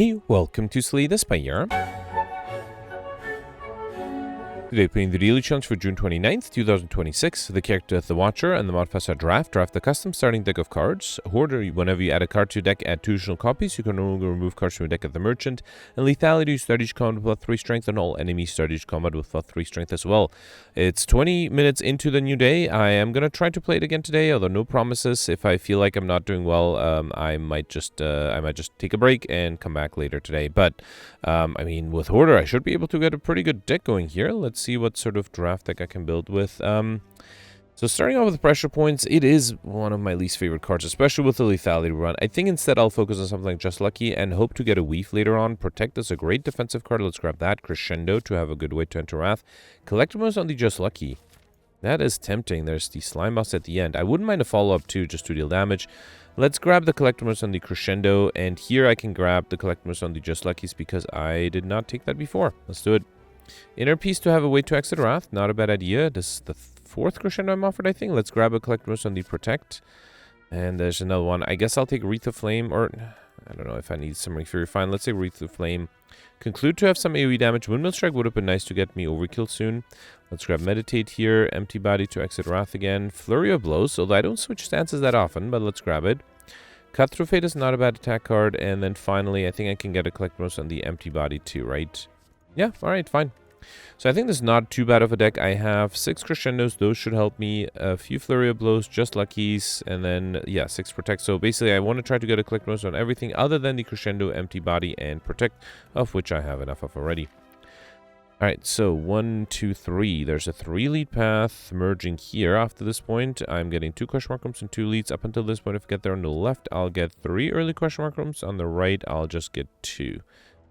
Hey, welcome to Slay the Spire. Today playing the daily challenge for June 29th, 2026. The character The Watcher and the modifiers are draft the custom starting deck of cards. Hoarder, whenever you add a card to your deck, add 2 additional copies. You can no longer remove cards from your deck at the merchant. And Lethality, you start each combat with +3 strength, and all enemies start each combat with +3 strength as well. It's 20 minutes into the new day. I am going to try to play it again today, although no promises. If I feel like I'm not doing well, I might just take a break and come back later today. But, I mean, with Hoarder, I should be able to get a pretty good deck going here. Let's see what sort of draft deck I can build with. So starting off with pressure points, it is one of my least favorite cards, especially with the lethality run. I think instead I'll focus on something like Just Lucky and hope to get a Weave later on. Protect is a great defensive card. Let's grab that. Crescendo to have a good way to enter Wrath. Collectibles on the Just Lucky. That is tempting. There's the Slime Boss at the end. I wouldn't mind a follow-up too, just to deal damage. Let's grab the Collectibles on the Crescendo, and here I can grab the Collectibles on the Just Luckies because I did not take that before. Let's do it. Inner Piece to have a way to exit Wrath. Not a bad idea. This is the 4th Crescendo I'm offered, I think. Let's grab a Collectibles on the Protect. And there's another one. I guess I'll take Wreath of Flame, or I don't know if I need Summoning Fury. Fine, let's say Wreath of Flame. Conclude to have some AoE damage. Windmill Strike would have been nice to get me overkill soon. Let's grab Meditate here. Empty Body to exit Wrath again. Flurry of Blows, although I don't switch stances that often, but let's grab it. Cut Through Fate is not a bad attack card. And then finally, I think I can get a Collectibles on the Empty Body too, right? Yeah, alright, fine. So I think this is not too bad of a deck. I have 6 Crescendos. Those should help me. A few Flurry of Blows, Just Luckies, and then, yeah, 6 Protect. So basically, I want to try to get a Collectibles on everything other than the Crescendo, Empty Body, and Protect, of which I have enough of already. Alright, so 1, 2, 3. There's a 3 lead path merging here. After this point, I'm getting 2 question mark rooms and 2 leads. Up until this point, if I get there on the left, I'll get 3 early question mark rooms. On the right, I'll just get 2.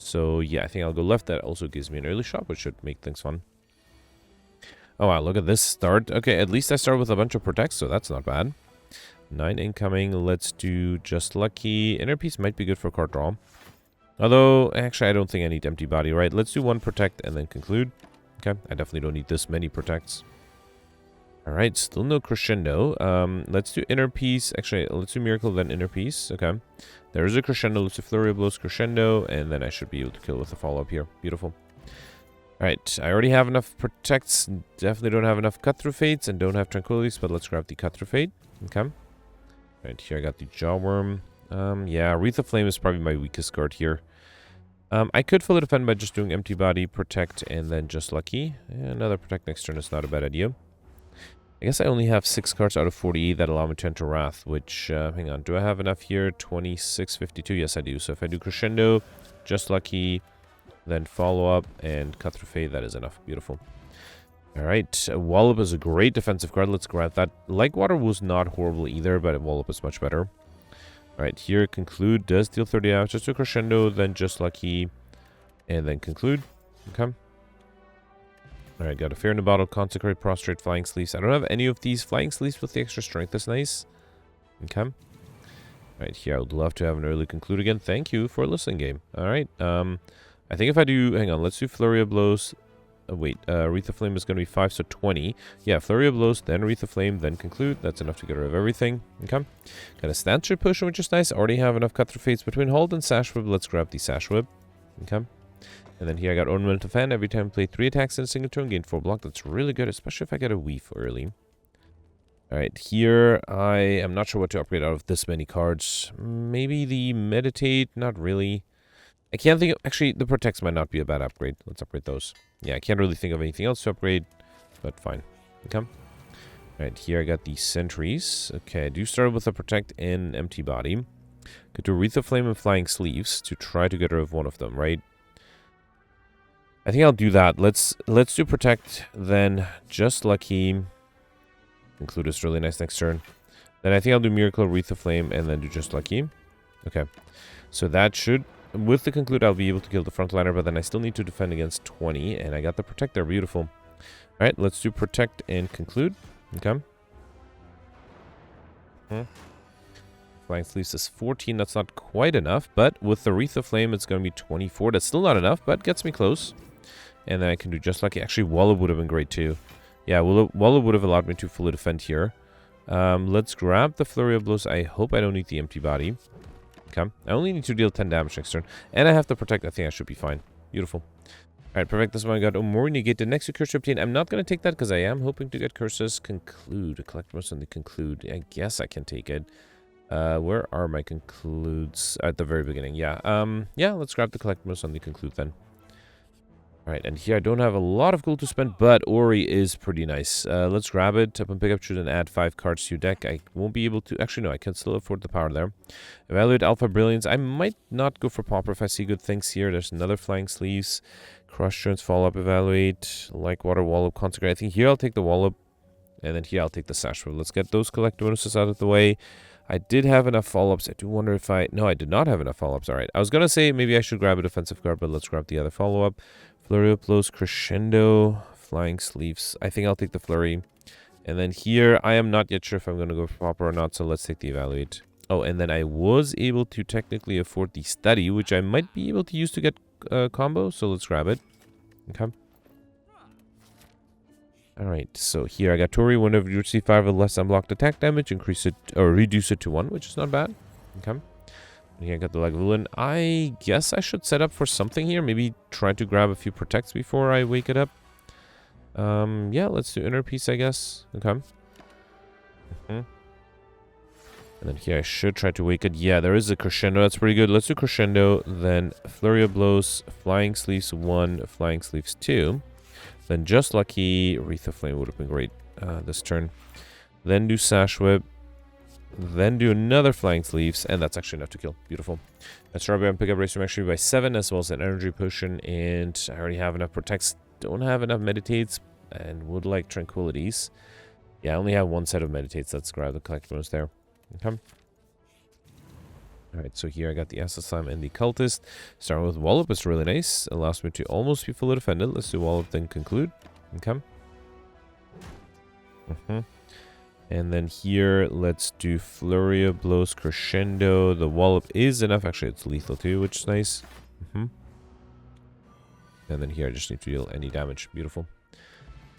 So, yeah, I think I'll go left. That also gives me an early shot, which should make things fun. Oh, wow, look at this start. Okay, at least I start with a bunch of protects, so that's not bad. 9 incoming. Let's do Just Lucky. Inner Piece might be good for card draw. Although, actually, I don't think I need Empty Body, right? Let's do 1 Protect and then conclude. Okay, I definitely don't need this many Protects. Alright, still no Crescendo. Let's do Inner Piece. Actually, let's do Miracle, then Inner Piece. Okay. There is a Crescendo. Let's do Flurry of Blows, Crescendo, and then I should be able to kill with a follow-up here. Beautiful. Alright, I already have enough Protects. Definitely don't have enough Cut Through Fates and don't have Tranquilities, but let's grab the Cut Through Fate. Okay. Alright, here I got the Jawworm. Yeah, Wreath of Flame is probably my weakest card here. I could fully defend by just doing Empty Body, Protect, and then Just Lucky. Another Protect next turn is not a bad idea. I guess I only have 6 cards out of 48 that allow me to enter Wrath, which, hang on, do I have enough here? 26, 52, yes I do. So if I do Crescendo, Just Lucky, then Follow Up, and Cut Through Fate, that is enough. Beautiful. Alright, Wallop is a great defensive card. Let's grab that. Like Water was not horrible either, but Wallop is much better. Alright, here, Conclude does deal 30 damage. Just do Crescendo, then Just Lucky, and then Conclude. Okay. Alright, got a Fear in the Bottle, Consecrate, Prostrate, Flying Sleeves. I don't have any of these. Flying Sleeves with the extra strength is nice. Okay. Alright, here, I would love to have an early Conclude again. Thank you for listening, game. Alright, I think if I do... Hang on, let's do Flurry of Blows. Wait, Wreath of Flame is going to be 5, so 20. Yeah, Flurry of Blows, then Wreath of Flame, then Conclude. That's enough to get rid of everything. Okay. Got a Stance Shift Potion, which is nice. Already have enough Cut Through Fates between Hold and Sash Whip. Let's grab the Sash Whip. Okay. And then here I got Ornamental Fan. Every time I play 3 attacks in a single turn, gain 4 block. That's really good, especially if I get a Weave early. Alright, here I am not sure what to upgrade out of this many cards. Maybe the Meditate, not really. I can't think of... Actually, the Protects might not be a bad upgrade. Let's upgrade those. Yeah, I can't really think of anything else to upgrade, but fine. Okay. Alright, here I got the Sentries. Okay, I do start with a Protect and Empty Body. Could do Wreath of Flame and Flying Sleeves to try to get rid of one of them, right? I think I'll do that. Let's do Protect, then Just Lucky. Conclude is really nice next turn. Then I think I'll do Miracle, Wreath of Flame, and then do Just Lucky. Okay. So that should... With the Conclude, I'll be able to kill the frontliner, but then I still need to defend against 20, and I got the Protect there. Beautiful. Alright, let's do Protect and Conclude. Okay. Flying Sleeves is 14. That's not quite enough, but with the Wreath of Flame, it's going to be 24. That's still not enough, but gets me close. And then I can do Just Lucky. Actually, Wallop would have been great, too. Yeah, Wallop would have allowed me to fully defend here. Let's grab the Flurry of Blows. I hope I don't need the Empty Body. Okay. I only need to deal 10 damage next turn. And I have to protect. I think I should be fine. Beautiful. Alright, perfect. This one I got Omori negate. The next curse to obtain. I'm not going to take that because I am hoping to get curses. Conclude. Collect most on the conclude. I guess I can take it. Where are my concludes? At the very beginning. Yeah. Yeah, let's grab the collect most on the conclude then. Alright, and here I don't have a lot of gold to spend, but Ori is pretty nice. Let's grab it, up and pick up, choose and add 5 cards to your deck. I won't be able to... Actually, no, I can still afford the power there. Evaluate Alpha Brilliance. I might not go for Pauper if I see good things here. There's another Flying Sleeves. Crush Jones, Follow-Up, Evaluate. Like Water, Wallop, Consecrate. I think here I'll take the Wallop, and then here I'll take the Sash. Let's get those collect bonuses out of the way. I did have enough follow-ups. I do wonder if I... No, I did not have enough follow-ups. Alright, I was going to say maybe I should grab a defensive card, but let's grab the other follow-up. Flurry of Blows, Crescendo, Flying Sleeves. I think I'll take the Flurry. And then here, I am not yet sure if I'm going to go for Pauper or not, so let's take the Evaluate. Oh, and then I was able to technically afford the Study, which I might be able to use to get combo, so let's grab it. Okay. Alright, so here I got Tori. Whenever you receive 5 or less unblocked attack damage, increase it, or reduce it to 1, which is not bad. Okay. Here I got the Lagavulin. I guess I should set up for something here. Maybe try to grab a few protects before I wake it up. Yeah, let's do Inner Peace, I guess. Okay. And then here I should try to wake it. Yeah, there is a Crescendo. That's pretty good. Let's do Crescendo. Then Flurry of Blows, Flying Sleeves 1, Flying Sleeves 2. Then Just Lucky. Wreath of Flame would have been great this turn. Then do Sash Whip. Then do another Flying Sleeves, and that's actually enough to kill. Beautiful. Let's try and pick up Race Actually by 7, as well as an Energy Potion, and I already have enough Protects. Don't have enough Meditates, and would like Tranquilities. Yeah, I only have one set of Meditates. Let's grab the collect bonus there. Okay. Alright, so here I got the Acid Slime and the Cultist. Starting with Wallop is really nice. Allows me to almost be fully defended. Let's do Wallop, then conclude. Okay. And then here, let's do Flurry of Blows, Crescendo. The Wallop is enough. Actually, it's lethal too, which is nice. And then here, I just need to deal any damage. Beautiful.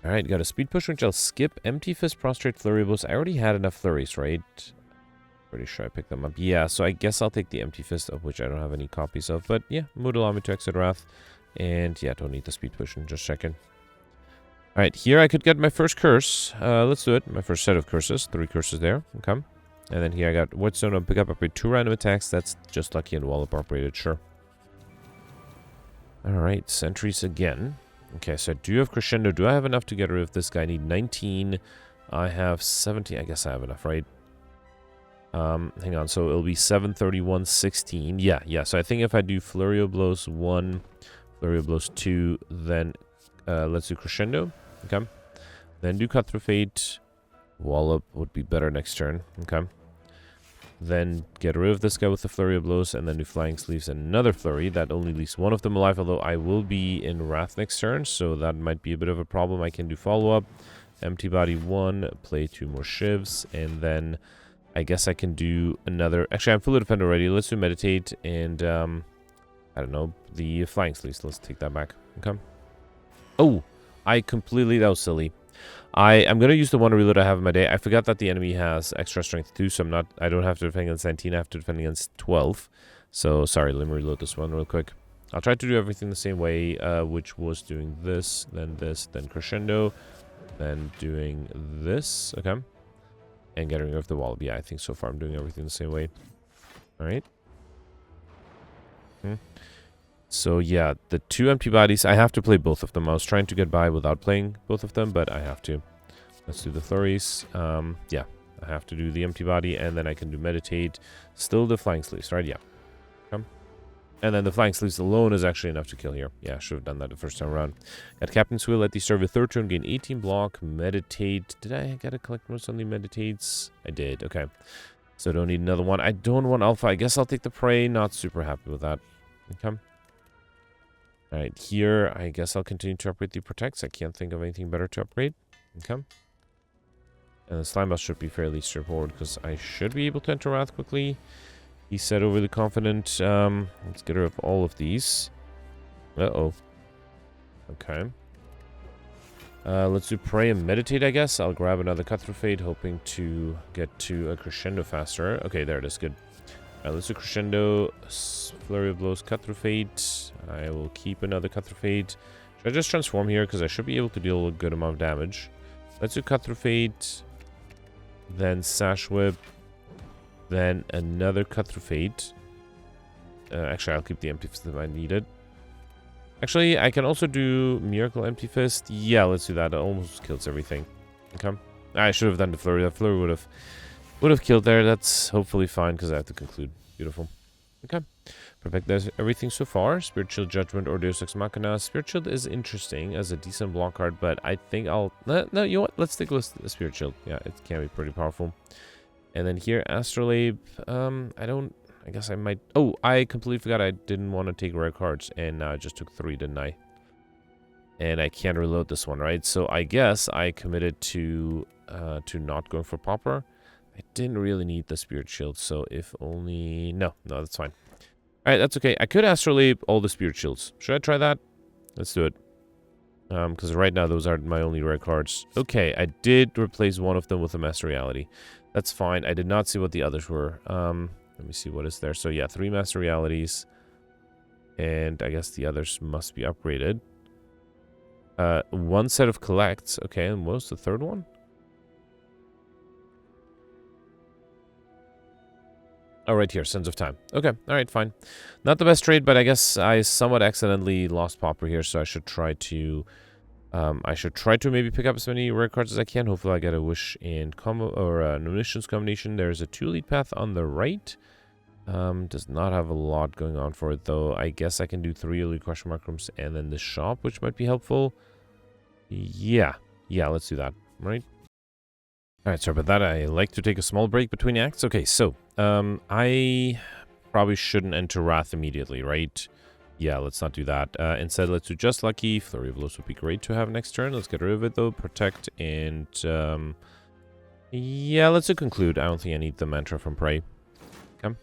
Alright, got a Speed Push, which I'll skip. Empty Fist, Prostrate, Flurry of Blows. I already had enough Flurries, right? Pretty sure I picked them up. Yeah, so I guess I'll take the Empty Fist, of which I don't have any copies of. But yeah, would allow me to exit Wrath. And yeah, don't need the Speed Push, just checking. Alright, here I could get my first curse. Let's do it. My first set of curses. 3 curses there. Okay. And then here I got Whetstone. I'll pick up upgrade 2 random attacks. That's Just Lucky and Wallop operated. Sure. Alright, Sentries again. Okay, so I do have Crescendo. Do I have enough to get rid of this guy? I need 19. I have 17. I guess I have enough, right? Hang on. So it'll be 7, 31, 16. Yeah. So I think if I do Flurry of Blows 1, Flurry of Blows 2, then let's do Crescendo. Okay. Then do Cut Through Fate. Wallop would be better next turn. Okay. Then get rid of this guy with the Flurry of Blows, and then do Flying Sleeves and another Flurry. That only leaves one of them alive, although I will be in Wrath next turn, so that might be a bit of a problem. I can do Follow-Up. Empty Body 1, play 2 more Shivs, and then I guess I can do another... Actually, I'm fully defended already. Let's do Meditate, and I don't know, the Flying Sleeves. Let's take that back. Okay. Oh, I completely... That was silly. I'm going to use the one reload I have in my day. I forgot that the enemy has extra strength too, so I don't have to defend against 19. I have to defend against 12. So, sorry, let me reload this one real quick. I'll try to do everything the same way, which was doing this, then Crescendo, then doing this, okay? And getting rid of the Wallop. Yeah, I think so far I'm doing everything the same way. Alright. So yeah, the 2 empty bodies, I have to play both of them. I was trying to get by without playing both of them, but I have to. Let's do the Flurries. Yeah, I have to do the empty body, and then I can do Meditate. Still the Flying Sleeves, right? Yeah. Okay. And then the Flying Sleeves alone is actually enough to kill here. Yeah, I should have done that the first time around. Got Captain's Wheel at the start of the 3rd turn, gain 18 block, Meditate. Did I get to collect most on the Meditates? I did, okay. So I don't need another one. I don't want Alpha. I guess I'll take the Prey. Not super happy with that. Okay. Alright, here, I guess I'll continue to upgrade the Protects. I can't think of anything better to upgrade. Okay. And the Slime Boss should be fairly straightforward, because I should be able to enter Wrath quickly. He said overly confident. Let's get rid of all of these. Uh-oh. Okay. Let's do Pray and Meditate, I guess. I'll grab another Cut Through Fate, hoping to get to a Crescendo faster. Okay, there it is. Good. Alright, let's do Crescendo, Flurry of Blows, Cut Through Fate. I will keep another Cut Through Fate. Should I just transform here? Because I should be able to deal a good amount of damage. Let's do Cut Through Fate. Then Sash Whip. Then another Cut Through Fate. Actually, I'll keep the Empty Fist if I need it. Actually, I can also do Miracle Empty Fist. Yeah, let's do that. It almost kills everything. Okay. I should have done the Flurry. That Flurry would have killed there. That's hopefully fine because I have to conclude. Beautiful. Okay. Perfect. That's everything so far. Spirit Shield, Judgment, or Deus Ex Machina. Spirit Shield is interesting as a decent block card, but I think I'll... No, you know what? Let's take a list of the Spirit Shield. Yeah, it can be pretty powerful. And then here, Astrolabe. I guess I might... Oh, I completely forgot I didn't want to take rare cards. And now I just took 3, didn't I? And I can't reload this one, right? So I guess I committed to not going for Pauper. I didn't really need the Spirit Shield, so if only... No, that's fine. Alright, that's okay. I could Astrolabe all the Spirit Shields. Should I try that? Let's do it. Because right now those are my only rare cards. Okay, I did replace one of them with a Master Reality. That's fine. I did not see what the others were. Let me see what is there. So yeah, 3 Master Realities. And I guess the others must be upgraded. 1 set of Collects. Okay, and what was the third one? Oh, right here, Sons of Time. Okay, alright, fine. Not the best trade, but I guess I somewhat accidentally lost Pauper here, so I should try to... maybe pick up as many rare cards as I can. Hopefully I get a Wish and combo or an Omniscience combination. There's a 2 lead path on the right. Does not have a lot going on for it, though. I guess I can do 3 elite question mark rooms and then the shop, which might be helpful. Yeah, let's do that, right? Alright, sorry about that. I like to take a small break between acts. Okay, so, I probably shouldn't enter Wrath immediately, right? Yeah, let's not do that. Instead, let's do Just Lucky. Flurry of Blows would be great to have next turn. Let's get rid of it, though. Protect and, yeah, let's do Conclude. I don't think I need the Mantra from Prey. Okay.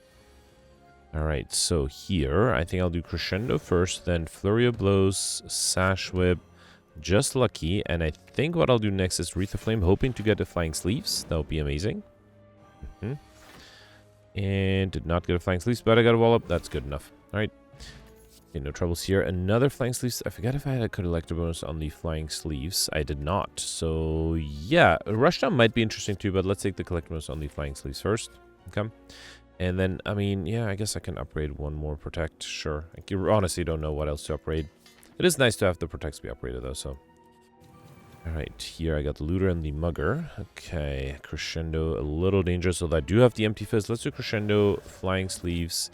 Alright, so here, I think I'll do Crescendo first, then Flurry of Blows, Sash Whip, Just Lucky, and I think what I'll do next is Wreath of Flame, hoping to get the Flying Sleeves. That would be amazing. And did not get a Flying Sleeves, but I got a Wallop. That's good enough. Alright. Okay, no troubles here. Another Flying Sleeves. I forgot if I had a collector bonus on the Flying Sleeves. I did not. So, yeah. Rushdown might be interesting too, but let's take the collector bonus on the Flying Sleeves first. Okay. And then, I mean, yeah, I guess I can upgrade one more Protect. Sure. I honestly don't know what else to upgrade. It is nice to have the Protects be upgraded, though, so... Alright, here I got the Looter and the Mugger. Okay, Crescendo, a little dangerous, although I do have the Empty Fist. Let's do Crescendo, Flying Sleeves,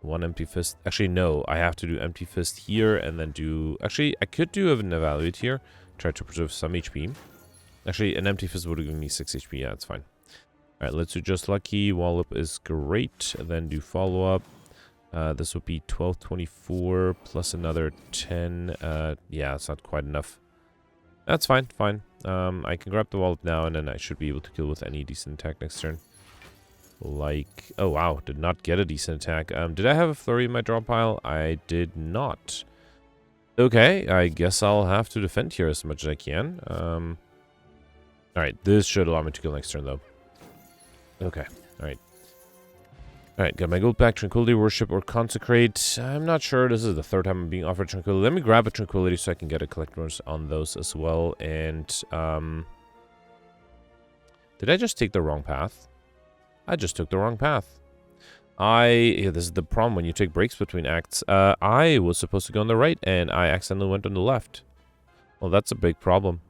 1 Empty Fist. Actually, no, I have to do Empty Fist here, and then do... Actually, I could do an Evaluate here, try to preserve some HP. Actually, an Empty Fist would have given me 6 HP, yeah, it's fine. Alright, let's do Just Lucky, Wallop is great, and then do Follow-Up. This would be 12, 24, plus another 10. Yeah, it's not quite enough. That's fine, fine. I can grab the Wallop now, and then I should be able to kill with any decent attack next turn. Like... Oh, wow, did not get a decent attack. Did I have a Flurry in my draw pile? I did not. Okay, I guess I'll have to defend here as much as I can. Alright, this should allow me to kill next turn, though. Okay, alright. Alright, got my gold back. Tranquility, Worship, or Consecrate. I'm not sure. This is the 3rd time I'm being offered Tranquility. Let me grab a Tranquility so I can get a collector bonus on those as well. And, did I just take the wrong path? I just took the wrong path. Yeah, this is the problem when you take breaks between acts. I was supposed to go on the right, and I accidentally went on the left. Well, that's a big problem.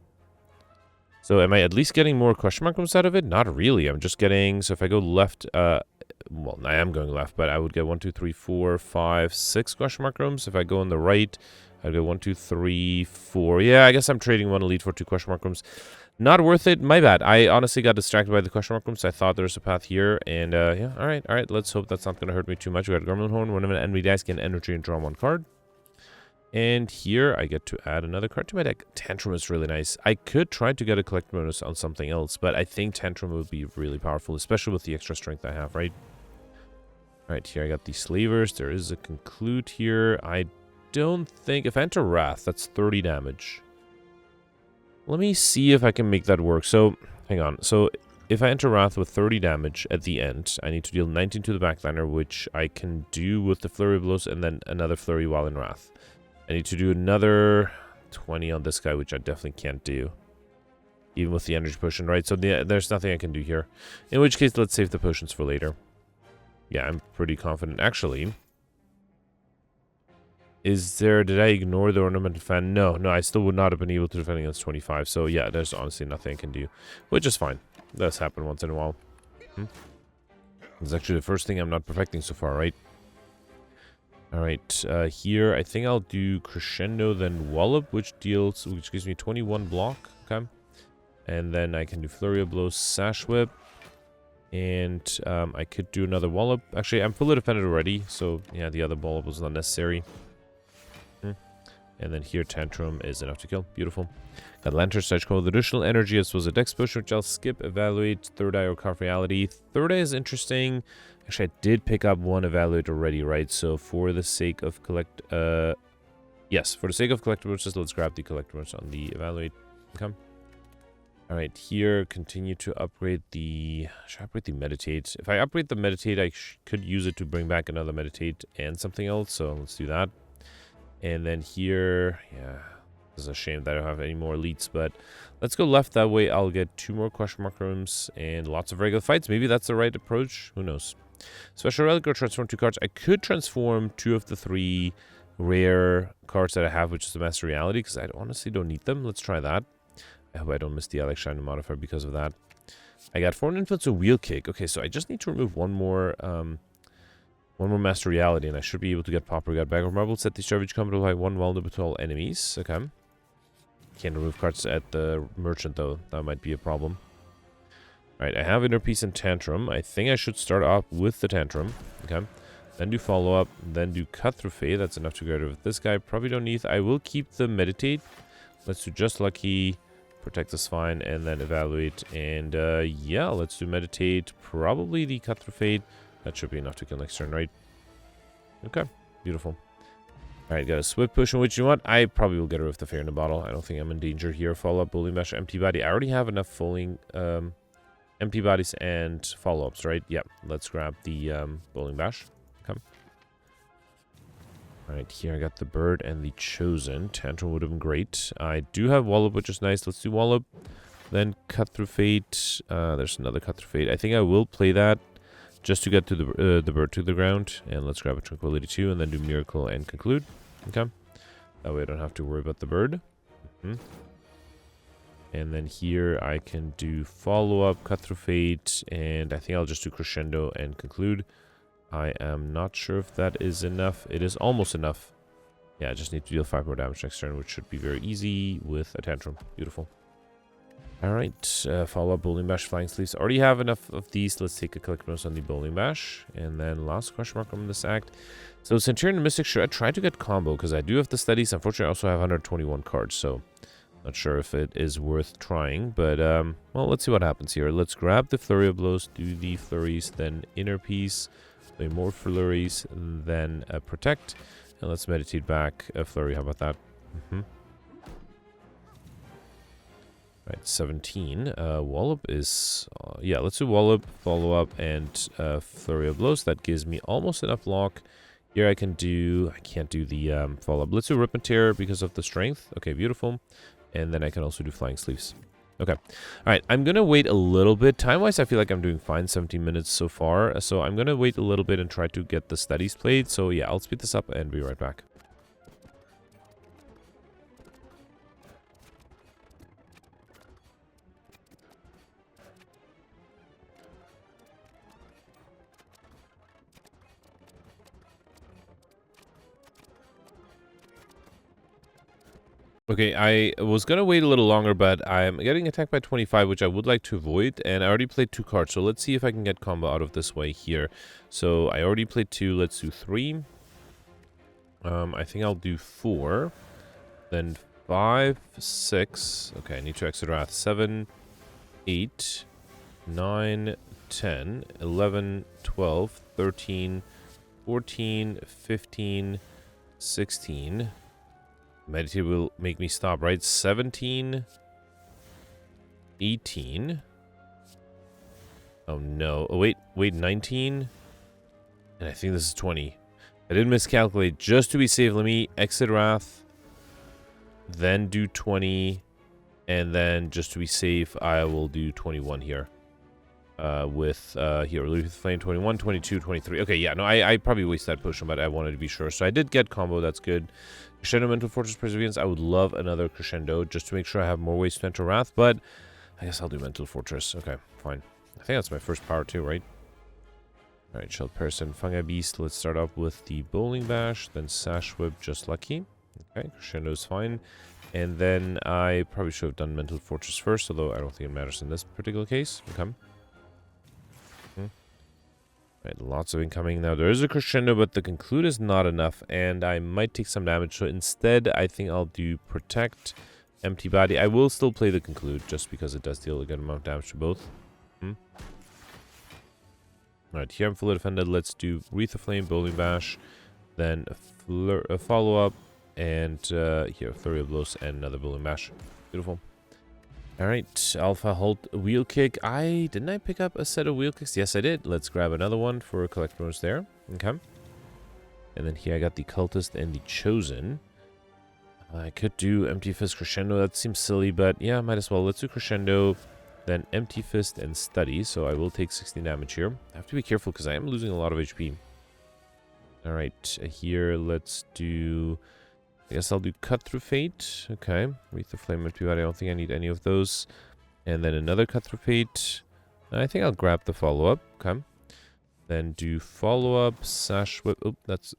So, am I at least getting more question mark rooms out of it? Not really. I'm just getting... So, if I go left... well, I am going left, but I would get 1, 2, 3, 4, 5, 6 question mark rooms. If I go on the right, I'd go 1, 2, 3, 4. Yeah, I guess I'm trading 1 elite for 2 question mark rooms. Not worth it. My bad. I honestly got distracted by the question mark rooms. I thought there was a path here, and yeah, all right. Let's hope that's not going to hurt me too much. We got Gremlin Horn. Whenever an enemy dies, get energy and draw 1 card. And here, I get to add another card to my deck. Tantrum is really nice. I could try to get a collector bonus on something else, but I think Tantrum would be really powerful, especially with the extra strength I have, right? Alright, here I got the Slavers. There is a Conclude here. I don't think... If I enter Wrath, that's 30 damage. Let me see if I can make that work. So, hang on. So, if I enter Wrath with 30 damage at the end, I need to deal 19 to the backliner, which I can do with the Flurry of Blows and then another Flurry while in Wrath. I need to do another 20 on this guy, which I definitely can't do. Even with the energy potion, right? So there's nothing I can do here. In which case, let's save the potions for later. Yeah, I'm pretty confident. Actually, did I ignore the ornamented fan? No, I still would not have been able to defend against 25. So yeah, there's honestly nothing I can do, which is fine. That's happened once in a while. It's actually the first thing I'm not perfecting so far, right? Alright, here I think I'll do Crescendo, then Wallop, which gives me 21 block. Okay. And then I can do Flurry of Blows, Sash Whip. And I could do another Wallop. Actually, I'm fully defended already, so yeah, the other Wallop was not necessary. And then here, Tantrum is enough to kill. Beautiful. Got Lantern Stage Call with additional energy, as well as a Dex Potion, which I'll skip. Evaluate, Third Eye, or Carve Reality. Third Eye is interesting. Actually, I did pick up one Evaluate already, right? So for the sake of yes, for the sake of collectibles, let's grab the collectibles on the Evaluate. Okay. Alright, here, continue to upgrade the... Should I upgrade the Meditate? If I upgrade the Meditate, I could use it to bring back another Meditate and something else, so let's do that. And then here, yeah, this is a shame that I don't have any more elites, but let's go left. That way I'll get 2 more question mark rooms and lots of regular fights. Maybe that's the right approach. Who knows? Special relic or transform 2 cards. I could transform 2 of the 3 rare cards that I have, which is the Master Reality, because I honestly don't need them. Let's try that. I hope I don't miss the Alex Shine modifier because of that. I got 4 influence and Wheel Kick. Okay, so I just need to remove one more Master Reality, and I should be able to get Pauper God Bag of Marble. Set the Savage Combat by 1 vulnerable to all enemies. Okay. Can't remove cards at the Merchant, though. That might be a problem. Alright, I have Inner Peace and Tantrum. I think I should start off with the Tantrum. Okay. Then do Follow-Up. Then do Cut Through Fate. That's enough to get rid of this guy. Probably don't need... I will keep the Meditate. Let's do Just Lucky. Protect is fine. And then Evaluate. And, yeah, let's do Meditate. Probably the Cut Through Fate. That should be enough to kill next turn, right? Okay, beautiful. Alright, got a Swift Potion, which, you know what? I probably will get rid of the Fear in the Bottle. I don't think I'm in danger here. Follow-Up, Bowling Bash, Empty Body. I already have enough Empty Bodies and Follow-Ups, right? Yep, let's grab the Bowling Bash. Okay. Alright, here I got the Bird and the Chosen. Tantrum would have been great. I do have Wallop, which is nice. Let's do Wallop. Then Cut Through Fate. There's another Cut Through Fate. I think I will play that. Just to get to the bird to the ground. And let's grab a Tranquility 2 and then do Miracle and Conclude. Okay. That way I don't have to worry about the bird. And then here I can do Follow-Up, Cut Through Fate, and I think I'll just do Crescendo and Conclude. I am not sure if that is enough. It is almost enough. Yeah, I just need to deal 5 more damage next turn, which should be very easy with a Tantrum. Beautiful. Alright, Follow-Up, Bowling Bash, Flying Sleeves. Already have enough of these. Let's take a collect bonus on the Bowling Bash. And then last question mark on this act. So Centurion and Mystic, should I try to get combo? Because I do have the studies. Unfortunately, I also have 121 cards. So not sure if it is worth trying. But, well, let's see what happens here. Let's grab the Flurry of Blows, do the Flurries, then Inner Peace, play more Flurries, then Protect. And let's Meditate back a Flurry. How about that? Right, 17. Wallop is... yeah, let's do Wallop, Follow-Up, and Flurry of Blows. That gives me almost enough block. Here I can do... I can't do the Follow-Up. Let's do Rip and Tear because of the strength. Okay, beautiful. And then I can also do Flying Sleeves. Okay. Alright, I'm going to wait a little bit. Time-wise, I feel like I'm doing fine. 17 minutes so far. So I'm going to wait a little bit and try to get the studies played. So yeah, I'll speed this up and be right back. Okay, I was going to wait a little longer, but I'm getting attacked by 25, which I would like to avoid, and I already played 2 cards, so let's see if I can get combo out of this way here. So I already played 2, let's do 3. I think I'll do 4, then 5, 6, okay, I need to exit Wrath, 7, 8, 9, 10, 11, 12, 13, 14, 15, 16... Meditate will make me stop, right? 17, 18, Oh, no. Oh, wait. Wait, 19? And I think this is 20. I did miscalculate. Just to be safe, let me exit Wrath. Then do 20. And then, just to be safe, I will do 21 here. Here, Relief Flame 21, 22, 23. Okay, yeah, no, I probably wasted that potion, but I wanted to be sure. So I did get combo, that's good. Crescendo, Mental Fortress, Perseverance. I would love another Crescendo just to make sure I have more ways to enter Wrath, but I guess I'll do Mental Fortress. Okay, fine. I think that's my first power too, right? Alright, Shelled Person, Fungi Beast. Let's start off with the Bowling Bash, then Sash Whip, Just Lucky. Okay, Crescendo's fine. And then I probably should have done Mental Fortress first, although I don't think it matters in this particular case. Okay. Right, lots of incoming. Now, there is a Crescendo, but the Conclude is not enough, and I might take some damage. So instead, I think I'll do Protect, Empty Body. I will still play the Conclude, just because it does deal a good amount of damage to both. Alright, here I'm fully defended. Let's do Wreath of Flame, Bowling Bash, then a follow-up, and here, Flurry of Blows, and another Bowling Bash. Beautiful. Alright, Alpha Halt Wheel Kick. Didn't I pick up a set of Wheel Kicks? Yes, I did. Let's grab another one for collect bonus there. Okay. And then here I got the Cultist and the Chosen. I could do Empty Fist Crescendo. That seems silly, but yeah, might as well. Let's do Crescendo, then Empty Fist and Study. So I will take 16 damage here. I have to be careful because I am losing a lot of HP. Alright, here let's do... I guess I'll do Cut Through Fate. Okay. Wreath of Flame, Empty Body. I don't think I need any of those. And then another Cut Through Fate. I think I'll grab the follow-up. Okay. Then do follow-up, Sash Whip. Oh, that's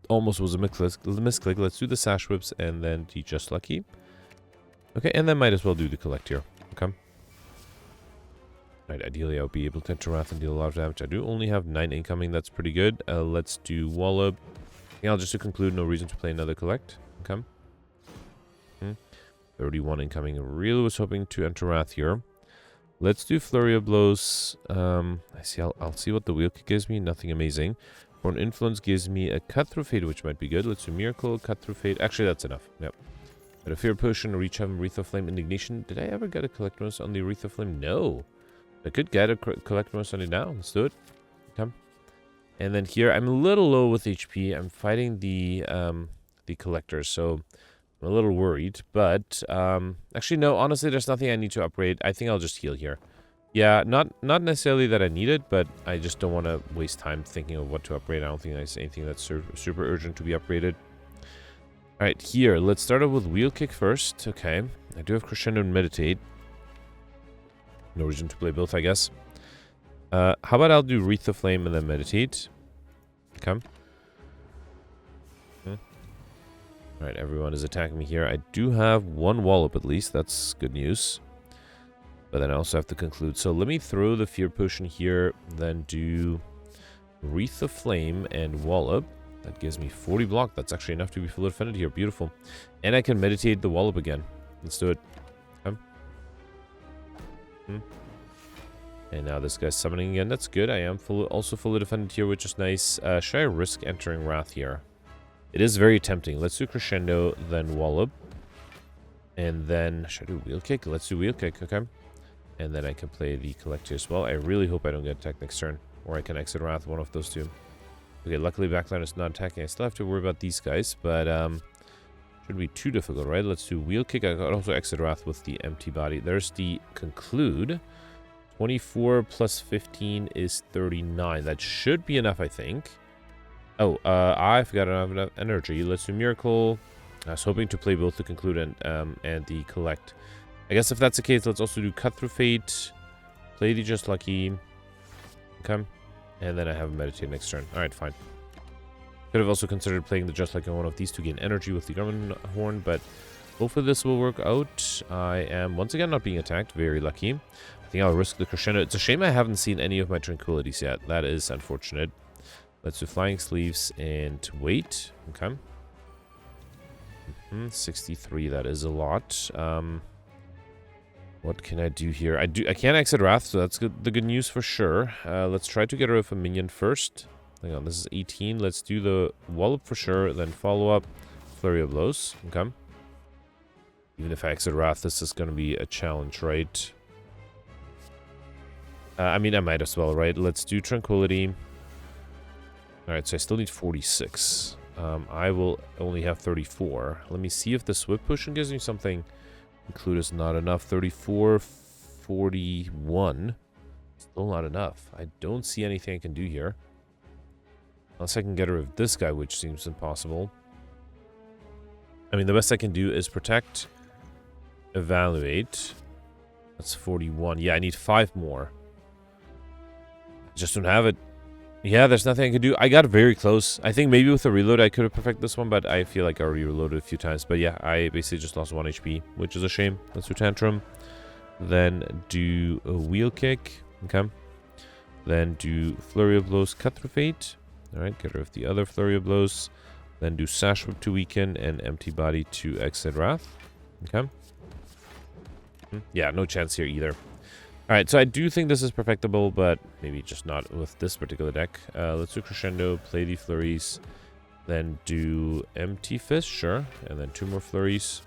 almost was a misclick. Let's do the Sash Whips and then the Just Lucky. Okay, and then might as well do the Collect here. Okay. Right, ideally I'll be able to enter Wrath and deal a lot of damage. I do only have 9 incoming. That's pretty good. Let's do Wallop. Yeah, I'll just to conclude, no reason to play another Collect. Okay. 31 incoming. I really was hoping to enter Wrath here. Let's do Flurry of Blows. I'll see what the Wheel Kick gives me. Nothing amazing. Born Influence gives me a Cut Through Fate, which might be good. Let's do Miracle, Cut Through Fate. Actually, that's enough. Yep. But a Fear Potion, Reach Heaven, Wreath of Flame, Indignation. Did I ever get a Collect bonus on the Wreath of Flame? No. I could get a Collect bonus on it now. Let's do it. Okay. And then here, I'm a little low with HP. I'm fighting the Collector, so I'm a little worried. But, actually, no, honestly, there's nothing I need to upgrade. I think I'll just heal here. Yeah, not necessarily that I need it, but I just don't want to waste time thinking of what to upgrade. I don't think there's anything that's super urgent to be upgraded. Alright, here, let's start off with Wheel Kick first. Okay, I do have Crescendo and Meditate. No reason to play both, I guess. How about I'll do Wreath of Flame and then Meditate. Okay. Alright, everyone is attacking me here. I do have one Wallop at least. That's good news. But then I also have to conclude. So let me throw the Fear Potion here. Then do Wreath of Flame and Wallop. That gives me 40 block. That's actually enough to be fully defended here. Beautiful. And I can Meditate the Wallop again. Let's do it. Okay. And now this guy's summoning again. That's good. I am also fully defended here, which is nice. Should I risk entering Wrath here? It is very tempting. Let's do Crescendo, then Wallop. And then, should I do Wheel Kick? Let's do Wheel Kick, okay. And then I can play the Collect here as well. I really hope I don't get attacked next turn. Or I can exit Wrath, one of those two. Okay, luckily Backline is not attacking. I still have to worry about these guys, but shouldn't be too difficult, right? Let's do Wheel Kick. I can also exit Wrath with the Empty Body. There's the Conclude. 24 plus 15 is 39. That should be enough, I think. Oh, I forgot I don't have enough energy. Let's do Miracle. I was hoping to play both the Conclude and the Collect. I guess if that's the case, let's also do Cut Through Fate. Play the Just Lucky. Okay. And then I have a Meditate next turn. Alright, fine. Could have also considered playing the Just Lucky on one of these to gain energy with the Garmin Horn, but hopefully this will work out. I am, once again, not being attacked. Very lucky. I think I'll risk the Crescendo. It's a shame I haven't seen any of my Tranquilities yet. That is unfortunate. Let's do Flying Sleeves and wait. Okay. 63, that is a lot. What can I do here? I can't exit Wrath, so that's good. The good news for sure. Let's try to get rid of a minion first. Hang on, this is 18. Let's do the Wallop for sure, then follow up Flurry of Blows. Okay. Even if I exit Wrath, this is going to be a challenge, right? I mean, I might as well, right? Let's do Tranquility. Alright, so I still need 46. I will only have 34. Let me see if the Swift Potion gives me something. Include is not enough. 34, 41. Still not enough. I don't see anything I can do here. Unless I can get rid of this guy, which seems impossible. I mean, the best I can do is Protect, Evaluate. That's 41. Yeah, I need 5 more. I just don't have it. Yeah, there's nothing I can do. I got very close. I think maybe with a reload I could have perfected this one, but I feel like I already reloaded a few times. But yeah, I basically just lost 1 HP, which is a shame. Let's do Tantrum. Then do a Wheel Kick. Okay. Then do Flurry of Blows, Cut Through Fate. Alright, get rid of the other Flurry of Blows. Then do Sash Whip to weaken and Empty Body to exit Wrath. Okay. Yeah, no chance here either. Alright, so I do think this is perfectible, but maybe just not with this particular deck. Let's do Crescendo, play the Flurries, then do Empty Fist, sure, and then 2 more Flurries.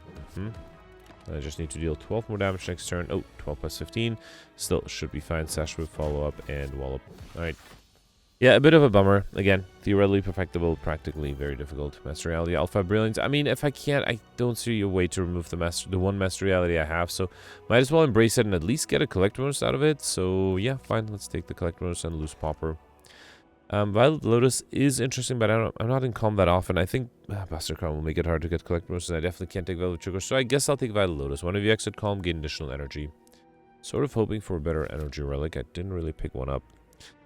I just need to deal 12 more damage next turn. Oh, 12 plus 15. Still should be fine. Sash Whip, follow up, and Wallop. Alright. Yeah, a bit of a bummer. Again, theoretically perfectible, practically very difficult. Master Reality, Alpha Brilliance. I mean, if I can't, I don't see a way to remove the one Master Reality I have, so might as well embrace it and at least get a Collect bonus out of it. So yeah, fine, let's take the Collect bonus and lose Pauper. Violet Lotus is interesting, but I'm not in Calm that often. I think Bastard Crown will make it hard to get Collect bonuses. I definitely can't take Violet Sugar, so I guess I'll take Violet Lotus. One of you exit Calm, gain additional energy. Sort of hoping for a better energy relic. I didn't really pick one up.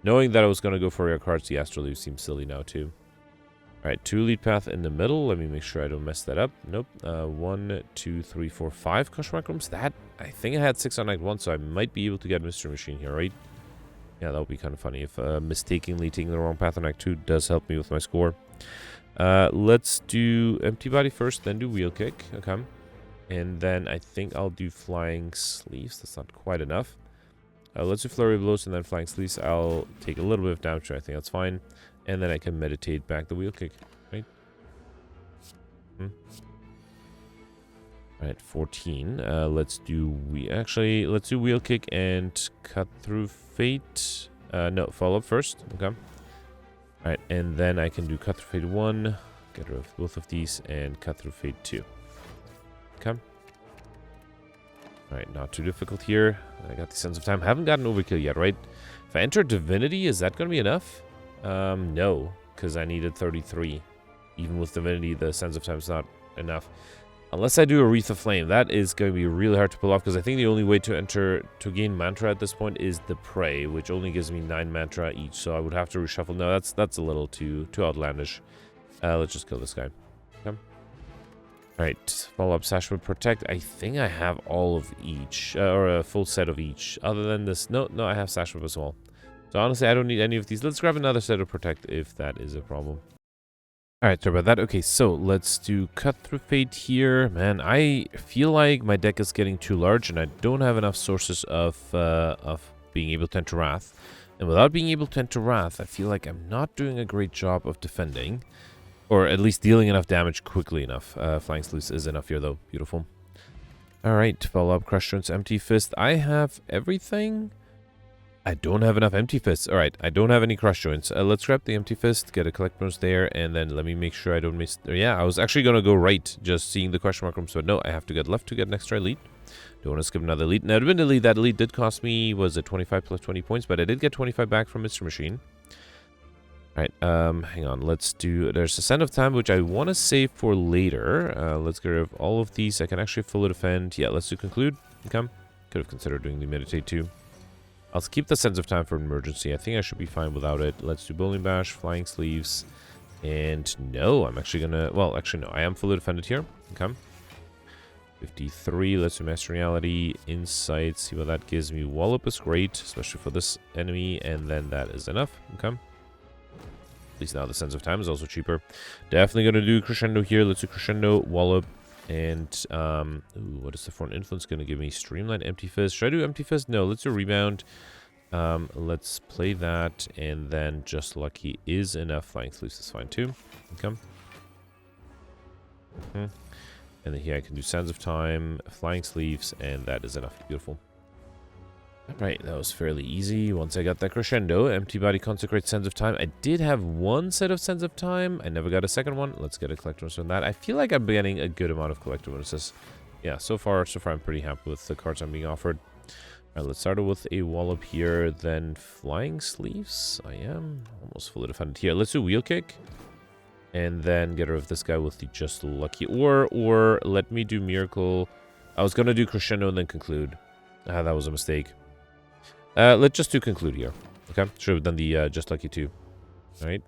Knowing that I was going to go for rare cards, the Astral Leaf seems silly now too. Alright, 2 Lead Path in the middle. Let me make sure I don't mess that up. Nope. 1, 2, 3, 4, 5 Crushmark Rooms. That, I think I had 6 on night 1, so I might be able to get Mystery Machine here, right? Yeah, that would be kind of funny if mistakenly taking the wrong path on Act 2 does help me with my score. Let's do Empty Body first, then do Wheel Kick. Okay. And then I think I'll do Flying Sleeves. That's not quite enough. Let's do Flurry of Blows and then Flying Sleeves. I'll take a little bit of damage. I think that's fine. And then I can meditate back the Wheel Kick. Right? Alright, 14. Let's do Wheel Kick and Cut Through Fate. No, Follow Up first. Okay. Alright, and then I can do Cut Through Fate 1. Get rid of both of these and Cut Through Fate 2. Okay. Alright, not too difficult here. I got the Sense of Time. Haven't gotten Overkill yet, right? If I enter Divinity, is that going to be enough? No, because I needed 33. Even with Divinity, the Sense of Time is not enough. Unless I do a Wreath of Flame. That is going to be really hard to pull off, because I think the only way to gain Mantra at this point is the Prey, which only gives me 9 Mantra each, so I would have to reshuffle. No, that's a little too outlandish. Let's just kill this guy. Okay. Alright, follow up Sash Whip, Protect. I think I have all of each, or a full set of each. Other than this, no, I have Sash Whip as well. So honestly, I don't need any of these. Let's grab another set of Protect if that is a problem. Alright, sorry about that. Okay, so let's do Cut Through Fate here. Man, I feel like my deck is getting too large and I don't have enough sources of being able to enter Wrath. And without being able to enter Wrath, I feel like I'm not doing a great job of defending. Or at least dealing enough damage quickly enough. Flying Sleeves is enough here though. Beautiful. Alright, follow up Crush Joints, Empty Fist. I have everything. I don't have enough Empty Fists. Alright, I don't have any Crush Joints. Let's grab the Empty Fist, get a Collect bonus there, and then let me make sure I don't miss... Yeah, I was actually going to go right, just seeing the question mark rooms, but no, I have to get left to get an extra elite. Don't want to skip another elite. Now, admittedly, that elite did cost me, was it 25 plus 20 points, but I did get 25 back from Mr. Machine. Alright, hang on, let's do... There's a Send of Time, which I want to save for later. Let's get rid of all of these. I can actually fully defend. Yeah, let's do Conclude. Okay. Could have considered doing the Meditate too. I'll keep the Sense of Time for emergency. I think I should be fine without it. Let's do Bowling Bash, Flying Sleeves. And no, I'm actually gonna... Well, actually no, I am fully defended here. Okay. 53, let's do Master Reality, Insight, see what that gives me. Wallop is great, especially for this enemy, and then that is enough. Okay. At least now the Sense of Time is also cheaper. Definitely gonna do Crescendo here. Let's do Crescendo, Wallop, and ooh, what is the Foreign Influence gonna give me? Streamline, Empty Fist. Should I do Empty Fist? No, let's do Rebound. Let's play that, and then Just Lucky is enough. Flying Sleeves is fine too. Okay. And then here I can do Sands of Time, Flying Sleeves, and that is enough. Beautiful. Right, that was fairly easy. Once I got that crescendo, empty body consecrates Sense of Time. I did have one set of Sense of Time. I never got a second one. Let's get a collector bonus on that. I feel like I'm getting a good amount of collector bonuses. Yeah, so far I'm pretty happy with the cards I'm being offered. Alright, let's start with a wallop here, then flying sleeves. I am almost fully defended here. Let's do wheel kick. And then get rid of this guy with the just lucky. Or let me do miracle. I was gonna do crescendo and then conclude. That was a mistake. Let's just do conclude here. Okay, should have done the just lucky 2. Alright.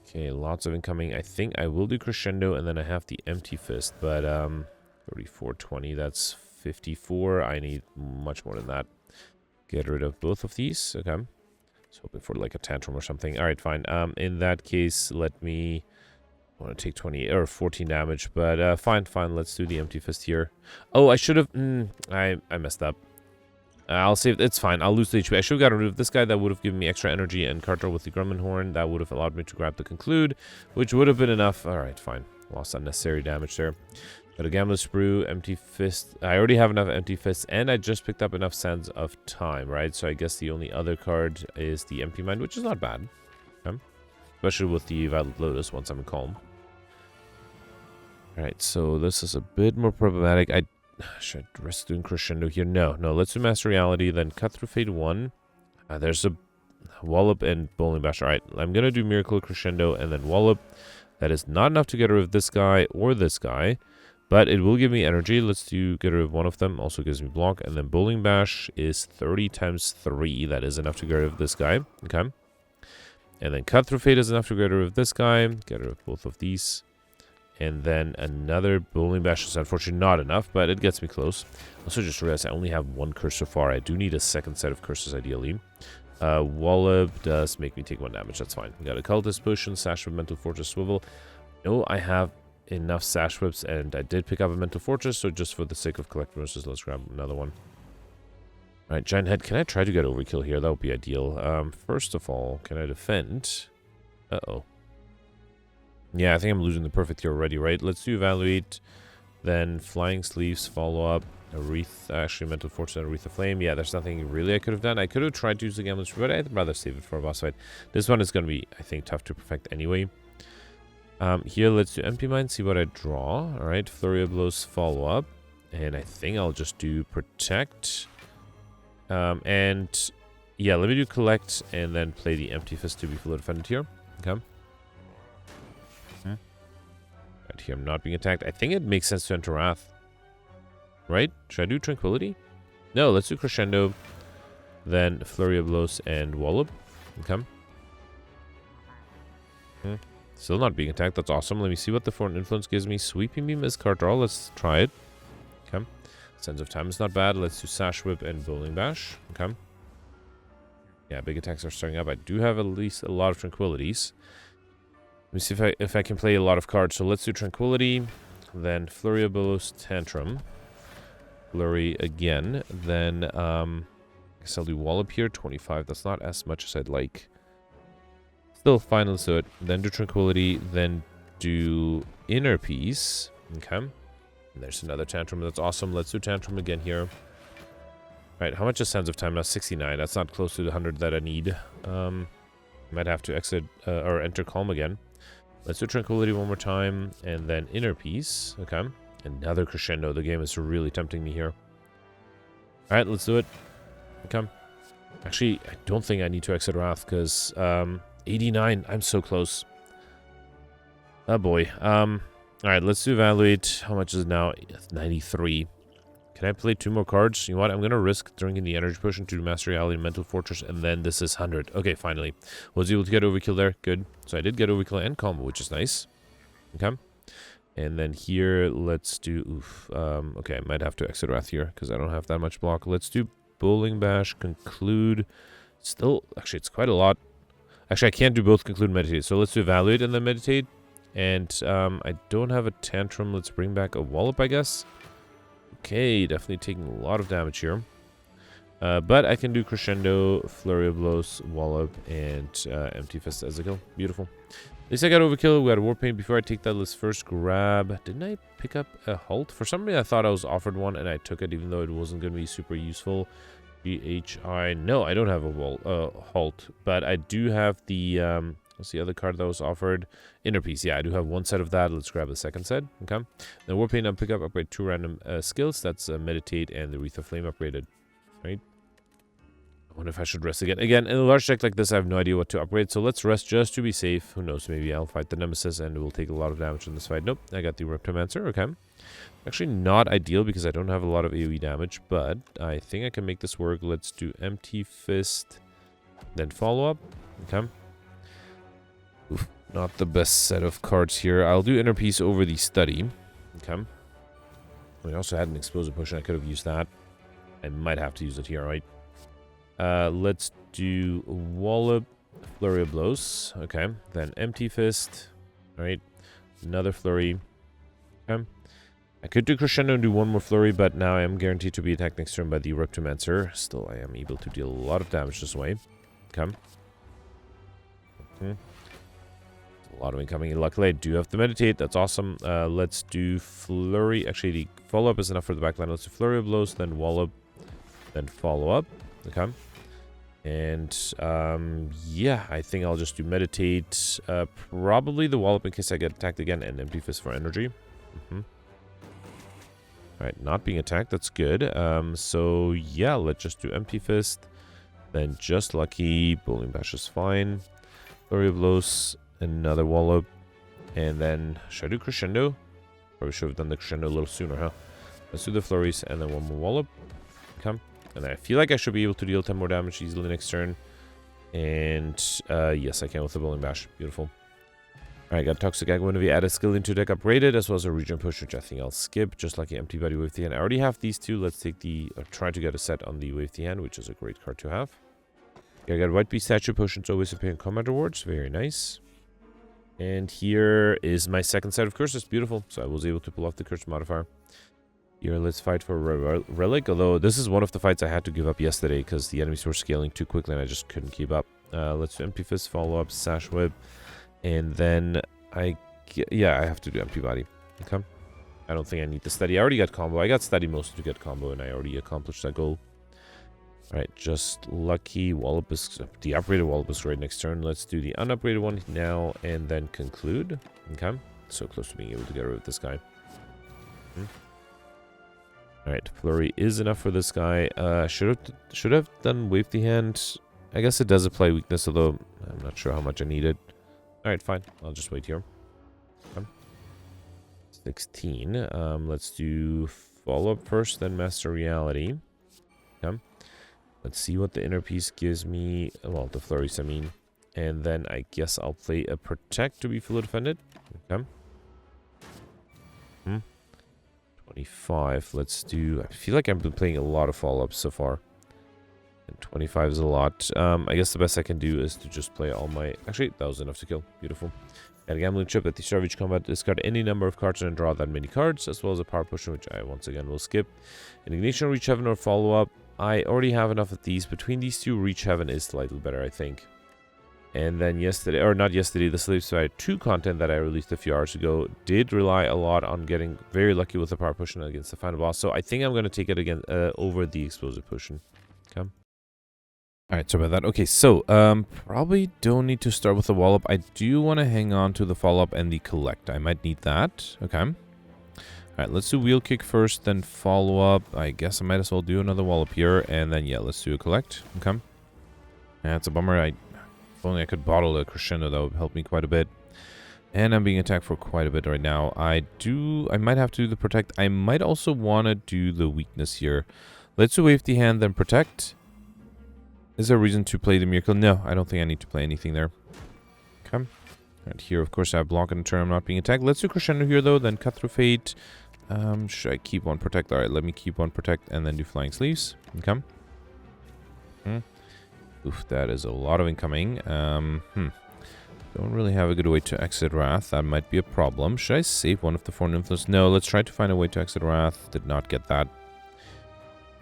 Okay, lots of incoming. I think I will do crescendo and then I have the empty fist. But 3420, that's 54. I need much more than that. Get rid of both of these. Okay. I was hoping for like a tantrum or something. Alright, fine. In that case, let me... I want to take 20 or 14 damage, but fine. Let's do the empty fist here. Oh, I should have... I messed up. I'll save. It's fine. I'll lose the HP. I should have gotten rid of this guy. That would have given me extra energy and card draw with the Grumman Horn. That would have allowed me to grab the conclude, which would have been enough. All right, fine. Lost unnecessary damage there. Got a Gambler's Brew, empty fist. I already have enough empty fists, and I just picked up enough Sands of Time, right? So I guess the only other card is the Empty Mind, which is not bad. Okay. Especially with the Violet Lotus once I'm calm. All right, so this is a bit more problematic. Should I risk doing crescendo here? No. Let's do Master Reality, then cut through Fate 1. There's a wallop and bowling bash. All right, I'm gonna do miracle crescendo and then wallop. That is not enough to get rid of this guy or this guy, but it will give me energy. Let's do get rid of one of them. Also gives me block, and then bowling bash is 30 times 3. That is enough to get rid of this guy. Okay, and then cut through Fate is enough to get rid of this guy. Get rid of both of these. And then another bowling bash is unfortunately not enough, but it gets me close. Also just realized I only have one curse so far. I do need a second set of curses ideally. Wallop does make me take 1 damage. That's fine. We got a Cultist Potion, Sash Whip, Mental Fortress, Swivel. No, I have enough Sash Whips, and I did pick up a Mental Fortress, so just for the sake of collector bonuses, let's grab another one. Alright, Giant Head, can I try to get overkill here? That would be ideal. First of all, can I defend? Uh-oh. Yeah, I think I'm losing the perfect here already, right? Let's do Evaluate, then Flying Sleeves, follow up, a Wreath, actually Mental Fortress and a Wreath of Flame. Yeah, there's nothing really I could have done. I could have tried to use the Gambler's Brew, but I'd rather save it for a boss fight. This one is going to be, I think, tough to perfect anyway. Here, let's do Empty Mind, see what I draw. Alright, Flurry of Blows, follow up. And I think I'll just do Protect. And yeah, let me do Collect and then play the Empty Fist to be fully defended here. Okay. Right here, I'm not being attacked. I think it makes sense to enter Wrath. Right? Should I do Tranquility? No, let's do Crescendo. Then Flurry of Blows and Wallop. Okay. Still not being attacked. That's awesome. Let me see what the Foreign Influence gives me. Sweeping Beam is card draw. Let's try it. Okay. Sense of Time is not bad. Let's do Sash Whip and Bowling Bash. Okay. Yeah, big attacks are starting up. I do have at least a lot of Tranquilities. Let me see if I can play a lot of cards. So let's do Tranquility, then Flurry of Blows, Tantrum, Flurry again, then I guess I'll do Wallop here, 25. That's not as much as I'd like. Still fine, let's do it. Then do Tranquility, then do Inner Peace. Okay. And there's another Tantrum. That's awesome. Let's do Tantrum again here. Right, how much is Sands of Time now? 69. That's not close to the 100 that I need. Might have to exit or enter Calm again. Let's do Tranquility one more time, and then Inner Peace. Okay. Another Crescendo. The game is really tempting me here. Alright, let's do it. Okay. Actually, I don't think I need to exit Wrath, because 89. I'm so close. Oh boy. Alright, let's do Evaluate. How much is it now? 93. Can I play 2 more cards? You know what? I'm going to risk drinking the Energy Potion to do Master Reality, Mental Fortress, and then this is 100. Okay, finally. Was able to get Overkill there. Good. So I did get Overkill and Combo, which is nice. Okay. And then here, let's do... Oof. Okay, I might have to exit Wrath here, because I don't have that much block. Let's do Bowling Bash, Conclude. Still, actually, it's quite a lot. Actually, I can't do both Conclude and Meditate. So let's do Evaluate and then Meditate. And I don't have a Tantrum. Let's bring back a Wallop, I guess. Okay, definitely taking a lot of damage here. But I can do Crescendo, Flurry of Blows, Wallop, and Empty Fist as a kill. Beautiful. At least I got overkill. We got a war paint. Before I take that, let's first grab... Didn't I pick up a halt? For some reason, I thought I was offered one, and I took it, even though it wasn't going to be super useful. GHI. No, I don't have a halt, but I do have the... what's the other card that was offered? Inner piece. Yeah, I do have one set of that. Let's grab the second set. Okay. Then war paint, I'll pick up, upgrade 2 random skills. That's meditate and the wreath of flame upgraded. Right. I wonder if I should rest again. Again, in a large deck like this, I have no idea what to upgrade. So let's rest just to be safe. Who knows? Maybe I'll fight the Nemesis and it will take a lot of damage in this fight. Nope. I got the Reptomancer. Okay. Actually, not ideal because I don't have a lot of AoE damage, but I think I can make this work. Let's do Empty Fist, then follow up. Okay. Oof, not the best set of cards here. I'll do Inner Peace over the Study. Okay. We also had an Explosive Potion. I could have used that. I might have to use it here, right? Let's do Wallop, Flurry of Blows. Okay. Then Empty Fist. Alright. Another Flurry. Okay. I could do Crescendo and do one more Flurry, but now I am guaranteed to be attacked next turn by the Reptomancer. Still, I am able to deal a lot of damage this way. Okay. A lot of incoming. Luckily, I do have to meditate. That's awesome. Let's do Flurry. Actually, the follow-up is enough for the backline. Let's do Flurry of Blows, then Wallop, then follow-up. Okay. And, yeah, I think I'll just do Meditate. Probably the Wallop in case I get attacked again, and Empty Fist for energy. Alright, not being attacked. That's good. So, yeah, let's just do Empty Fist. Then just Lucky. Bowling Bash is fine. Flurry of Blows. Another Wallop. And then, should I do Crescendo? Probably should have done the Crescendo a little sooner, huh? Let's do the Flurries and then one more Wallop. Okay. And then I feel like I should be able to deal 10 more damage easily next turn. And, yes, I can with the Bowling Bash. Beautiful. Alright, got Toxic Egg. Whenever you add a skill into deck upgraded, as well as a region push, which I think I'll skip. Just like the Empty Body Wave the Hand. I already have these two. Let's take the, try to get a set on the Wave the Hand, which is a great card to have. Okay, I got White Beast Statue Potions always appear in combat rewards. Very nice. And here is my second set of curses. Beautiful. So I was able to pull off the curse modifier. Here, let's fight for Relic. Although this is one of the fights I had to give up yesterday because the enemies were scaling too quickly and I just couldn't keep up. Let's do Empty Fist, follow up, Sash Whip. And then I have to do Empty Body. Okay. I don't think I need the Study. I already got combo. I got Study mostly to get combo and I already accomplished that goal. Alright, just Lucky. Wallop is, the upgraded Wallop is right next turn. Let's do the unupgraded one now and then conclude. Okay. So close to being able to get rid of this guy. Alright, Flurry is enough for this guy. Should have done Wave the Hand. I guess it does apply weakness, although I'm not sure how much I need it. Alright, fine. I'll just wait here. Okay. 16. Let's do follow-up first, then Master Reality. Okay. Let's see what the inner piece gives me. Well, the Flurries, I mean. And then I guess I'll play a Protect to be fully defended. Okay. 25. Let's do... I feel like I've been playing a lot of follow-ups so far. And 25 is a lot. I guess the best I can do is to just play all my... Actually, that was enough to kill. Beautiful. And a gambling chip at the start of each combat. Discard any number of cards and draw that many cards, as well as a power potion, which I once again will skip. An Ignition, Reach Heaven, or follow-up. I already have enough of these. Between these two, Reach Heaven is slightly better, I think. And then yesterday, or not yesterday, the Slave Spire 2 content that I released a few hours ago did rely a lot on getting very lucky with the power potion against the final boss. So I think I'm going to take it again over the explosive potion. Okay. Alright, sorry about that. Okay, so probably don't need to start with the Wallop. I do want to hang on to the follow-up and the collect. I might need that. Okay. Alright, let's do Wheel Kick first, then follow-up. I guess I might as well do another Wallop here. And then, yeah, let's do a collect. Okay. Yeah, it's a bummer. If only I could bottle a Crescendo, that would help me quite a bit. And I'm being attacked for quite a bit right now. I might have to do the Protect. I might also want to do the Weakness here. Let's do Wave the Hand, then Protect. Is there a reason to play the Miracle? No, I don't think I need to play anything there. Okay. And here, of course, I have block in turn. I'm not being attacked. Let's do Crescendo here, though. Then Cut Through Fate. Should I keep one Protect? Alright, let me keep one Protect and then do Flying Sleeves. Okay. Oof, that is a lot of incoming. Don't really have a good way to exit Wrath. That might be a problem. Should I save one of the Foreign Influence? No, let's try to find a way to exit Wrath. Did not get that.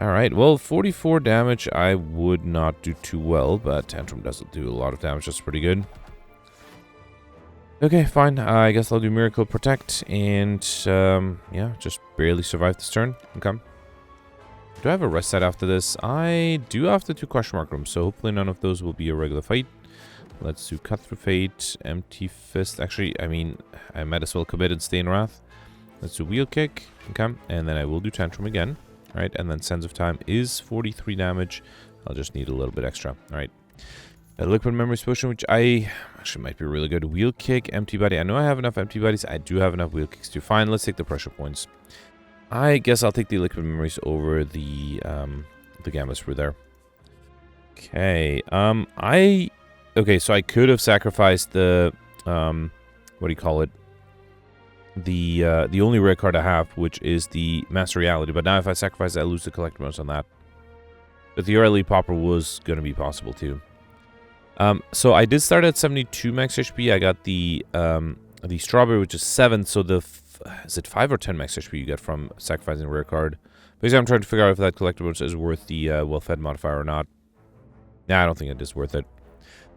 Alright, well, 44 damage I would not do too well, but Tantrum doesn't do a lot of damage. That's pretty good. Okay, fine. I guess I'll do Miracle Protect and, yeah, just barely survive this turn. Okay. Do I have a rest side after this? I do after 2 question mark rooms, so hopefully none of those will be a regular fight. Let's do Cut Through Fate, Empty Fist. Actually, I mean, I might as well commit and stay in Wrath. Let's do Wheel Kick. Okay, and then I will do Tantrum again. Right, and then Sands of Time is 43 damage. I'll just need a little bit extra. All right. A Liquid Memories Potion, which I actually might be really good. Wheel Kick, Empty Body. I know I have enough Empty Bodies. I do have enough Wheel Kicks too. Fine, let's take the pressure points. I guess I'll take the Liquid Memories over the Gamma Sprue there. Okay. Okay, so I could have sacrificed the what do you call it? The only rare card I have, which is the Master Reality. But now if I sacrifice it, I lose the collector bonus on that. But the early popper was going to be possible too. So I did start at 72 max HP. I got the strawberry, which is 7. So is it 5 or 10 max HP you get from sacrificing a rare card? Basically, I'm trying to figure out if that collector bonus is worth the well-fed modifier or not. Nah, I don't think it is worth it.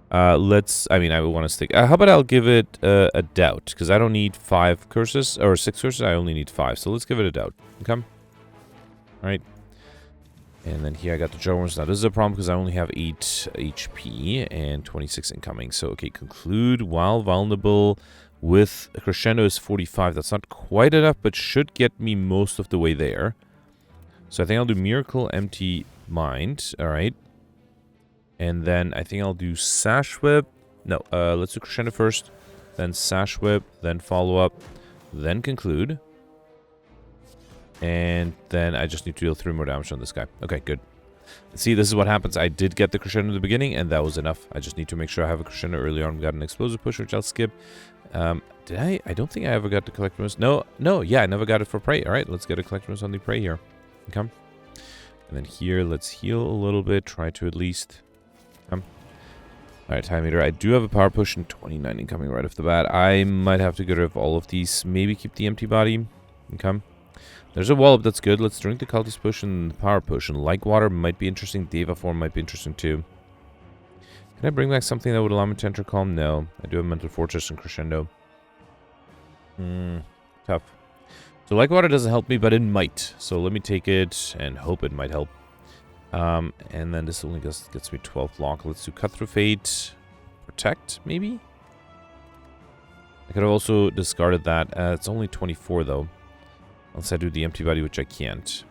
I would want to stick. How about I'll give it a doubt, because I don't need 5 curses, or 6 curses, I only need 5. So let's give it a doubt. Okay? Alright. And then here I got the Jarworms. Now this is a problem because I only have 8 HP and 26 incoming. So, okay, conclude while vulnerable with a Crescendo is 45. That's not quite enough, but should get me most of the way there. So I think I'll do Miracle Empty Mind. Alright. And then I think I'll do Sash Whip. No, let's do Crescendo first. Then Sash Whip. Then Follow Up. Then Conclude. And then I just need to deal 3 more damage on this guy. Okay, good. See, this is what happens. I did get the Crescendo in the beginning, and that was enough. I just need to make sure I have a Crescendo early on. Got an Explosive Push, which I'll skip. Did I? I don't think I ever got the Collector Bonus. No, yeah, I never got it for Prey. All right, let's get a Collector Bonus on the Prey here. Okay. And then here, let's heal a little bit. Try to at least... Alright, Time Meter. I do have a Power Potion, 29 incoming right off the bat. I might have to get rid of all of these. Maybe keep the Empty Body. Okay. There's a Wallop that's good. Let's drink the Cultist Potion and the Power Potion. Like Water might be interesting. Deva Form might be interesting too. Can I bring back something that would allow me to enter Calm? No. I do have Mental Fortress and Crescendo. Tough. So Like Water doesn't help me, but it might. So let me take it and hope it might help. And then this only gets me 12 block. Let's do Cut Through Fate. Protect, maybe? I could have also discarded that. It's only 24, though. Unless I do the Empty Body, which I can't.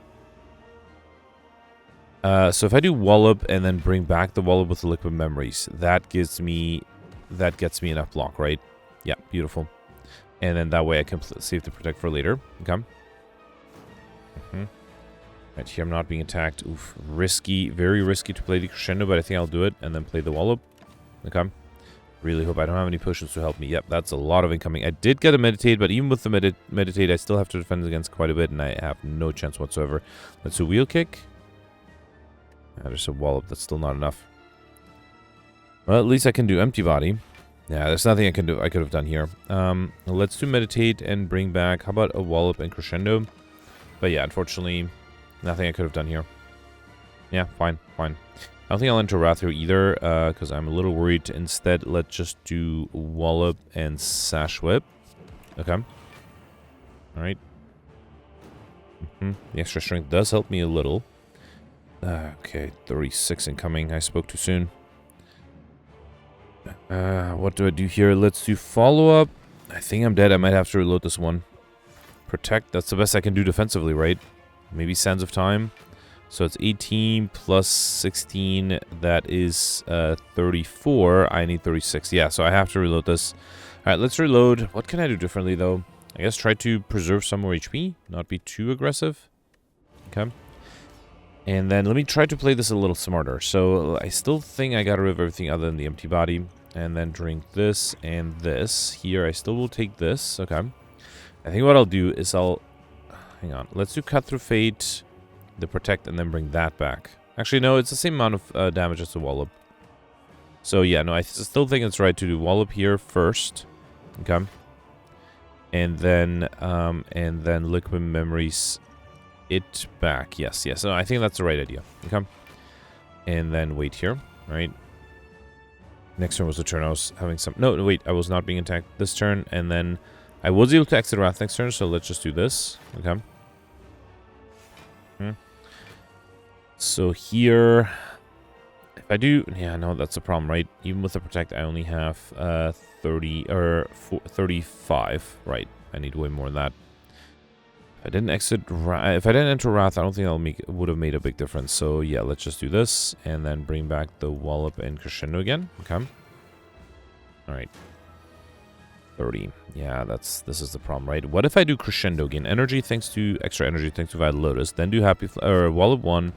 So if I do Wallop and then bring back the Wallop with the Liquid Memories, that gets me enough block, right? Yeah, beautiful. And then that way I can save the Protect for later. Okay. Right here, I'm not being attacked. Oof, risky, very risky to play the Crescendo, but I think I'll do it and then play the Wallop. Okay. Really hope I don't have any potions to help me. Yep, that's a lot of incoming. I did get a Meditate, but even with the Meditate, I still have to defend against quite a bit, and I have no chance whatsoever. Let's do Wheel Kick. There's a Wallop. That's still not enough. Well, at least I can do Empty Body. Yeah, there's nothing I can do. I could have done here. Let's do Meditate and bring back. How about a Wallop and Crescendo? But yeah, unfortunately... nothing I could have done here. Yeah, fine. I don't think I'll enter Wrath here either, because I'm a little worried. Instead, let's just do Wallop and Sash Whip. Okay. Alright. The extra strength does help me a little. Okay, 36 incoming. I spoke too soon. What do I do here? Let's do Follow Up. I think I'm dead. I might have to reload this one. Protect. That's the best I can do defensively, right? Maybe Sands of Time. So it's 18 plus 16. That is 34. I need 36. Yeah, so I have to reload this. All right, let's reload. What can I do differently, though? I guess try to preserve some more HP. Not be too aggressive. Okay. And then let me try to play this a little smarter. So I still think I got rid of everything other than the Empty Body. And then drink this and this. Here, I still will take this. Okay. I think what I'll do is hang on. Let's do Cut Through Fate, the Protect, and then bring that back. Actually, no, it's the same amount of damage as the Wallop. So, yeah, no, I still think it's right to do Wallop here first. Okay. And then Liquid Memories it back. Yes. So I think that's the right idea. Okay. And then wait here, right? Next turn was the turn I was having some... No, wait, I was not being attacked this turn, and then I was able to exit Wrath next turn, so let's just do this. Okay. So here... If I do... Yeah, no, that's the problem, right? Even with the Protect, I only have 30... or 35. Right, I need way more than that. If I didn't if I didn't enter Wrath, I don't think would have made a big difference. So yeah, let's just do this and then bring back the Wallop and Crescendo again. Okay. All right. 30. Yeah, this is the problem, right? What if I do Crescendo, gain energy thanks to extra energy thanks to Vital Lotus, then do Wallop 1,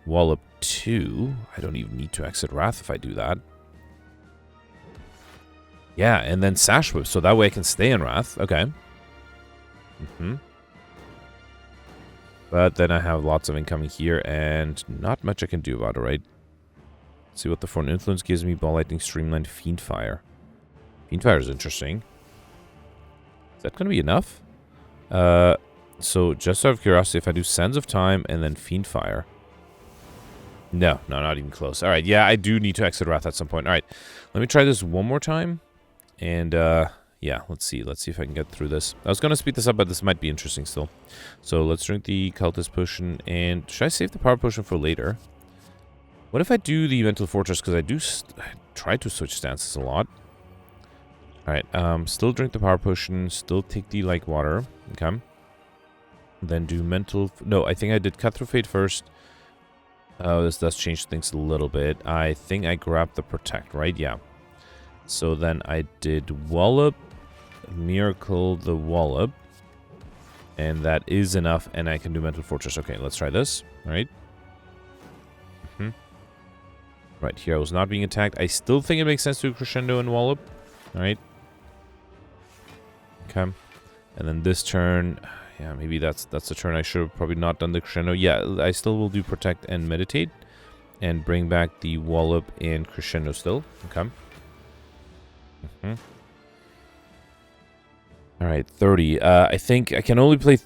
Wallop 2. I don't even need to exit Wrath if I do that. Yeah, and then Sash Whip, so that way I can stay in Wrath. Okay. But then I have lots of incoming here, and not much I can do about it, right? Let's see what the Foreign Influence gives me. Ball Lightning, Streamline, Fiendfire. Fiendfire is interesting. Is that going to be enough? So, just out of curiosity, if I do Sands of Time and then Fiendfire. No, not even close. Alright, yeah, I do need to exit Wrath at some point. Alright, let me try this one more time. And, yeah, let's see. Let's see if I can get through this. I was going to speed this up, but this might be interesting still. So let's drink the Cultist Potion. And should I save the Power Potion for later? What if I do the Mental Fortress? Because I try to switch stances a lot. Alright, still drink the Power Potion. Still take the Like Water. Okay. Then do Mental... No, I think I did Cut Through Fate first. This does change things a little bit. I think I grabbed the Protect, right? Yeah. So then I did Wallop, Miracle the Wallop, and that is enough, and I can do Mental Fortress. Okay, let's try this. All right. Right, here I was not being attacked. I still think it makes sense to do Crescendo and Wallop. All right. Okay. And then this turn, yeah, maybe that's the turn I should have probably not done the Crescendo. Yeah, I still will do Protect and Meditate, and bring back the Wallop and Crescendo still. Okay. Alright, 30. I think I can only play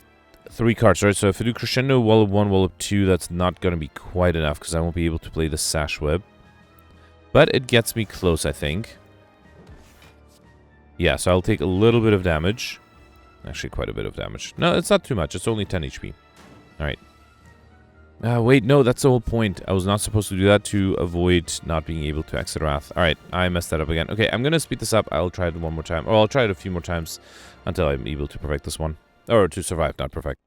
3 cards, right? So if I do Crescendo, Wallop 1, Wallop 2, that's not going to be quite enough because I won't be able to play the Sash Whip. But it gets me close, I think. Yeah, so I'll take a little bit of damage. Actually, quite a bit of damage. No, it's not too much. It's only 10 HP. Alright. Wait, no, that's the whole point. I was not supposed to do that to avoid not being able to exit Wrath. Alright, I messed that up again. Okay, I'm going to speed this up. I'll try it one more time. Or I'll try it a few more times until I'm able to perfect this one. Or to survive, not perfect.